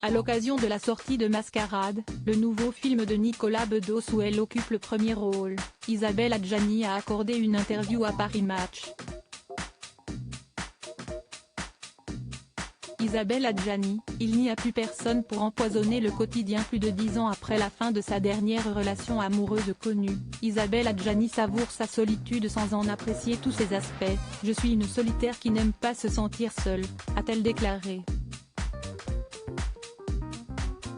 À l'occasion de la sortie de Mascarade, le nouveau film de Nicolas Bedos où elle occupe le premier rôle, Isabelle Adjani a accordé une interview à Paris Match. Isabelle Adjani, il n'y a plus personne pour empoisonner le quotidien. Plus de 10 ans après la fin de sa dernière relation amoureuse connue, Isabelle Adjani savoure sa solitude sans en apprécier tous ses aspects. « Je suis une solitaire qui n'aime pas se sentir seule », a-t-elle déclaré.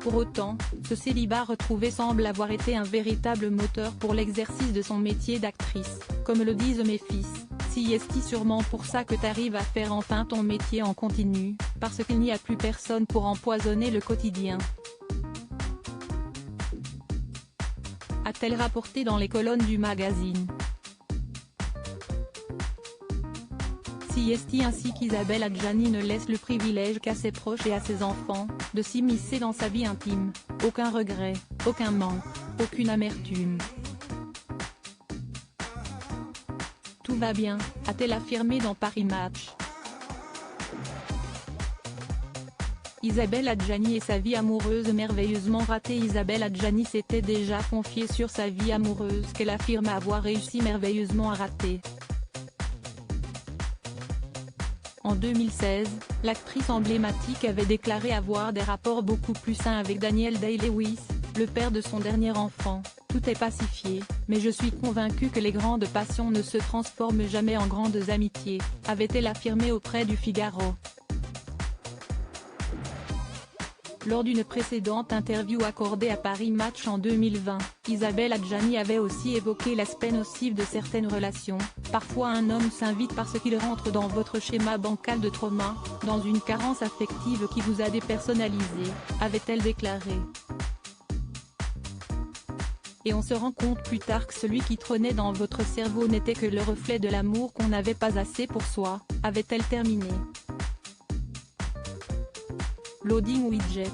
Pour autant, ce célibat retrouvé semble avoir été un véritable moteur pour l'exercice de son métier d'actrice, comme le disent mes fils. Si est-il sûrement pour ça que t'arrives à faire enfin ton métier en continu, parce qu'il n'y a plus personne pour empoisonner le quotidien. A-t-elle rapporté dans les colonnes du magazine. Si est ainsi qu'Isabelle Adjani ne laisse le privilège qu'à ses proches et à ses enfants, de s'immiscer dans sa vie intime, aucun regret, aucun manque, aucune amertume. Tout va bien, a-t-elle affirmé dans Paris Match. Isabelle Adjani et sa vie amoureuse merveilleusement ratée. Isabelle Adjani s'était déjà confiée sur sa vie amoureuse qu'elle affirme avoir réussi merveilleusement à rater. En 2016, l'actrice emblématique avait déclaré avoir des rapports beaucoup plus sains avec Daniel Day-Lewis, le père de son dernier enfant. Tout est pacifié, mais je suis convaincue que les grandes passions ne se transforment jamais en grandes amitiés, avait-elle affirmé auprès du Figaro. Lors d'une précédente interview accordée à Paris Match en 2020, Isabelle Adjani avait aussi évoqué l'aspect nocif de certaines relations. Parfois un homme s'invite parce qu'il rentre dans votre schéma bancal de trauma, dans une carence affective qui vous a dépersonnalisé, avait-elle déclaré. Et on se rend compte plus tard que celui qui trônait dans votre cerveau n'était que le reflet de l'amour qu'on n'avait pas assez pour soi, avait-elle terminé. Loading widget.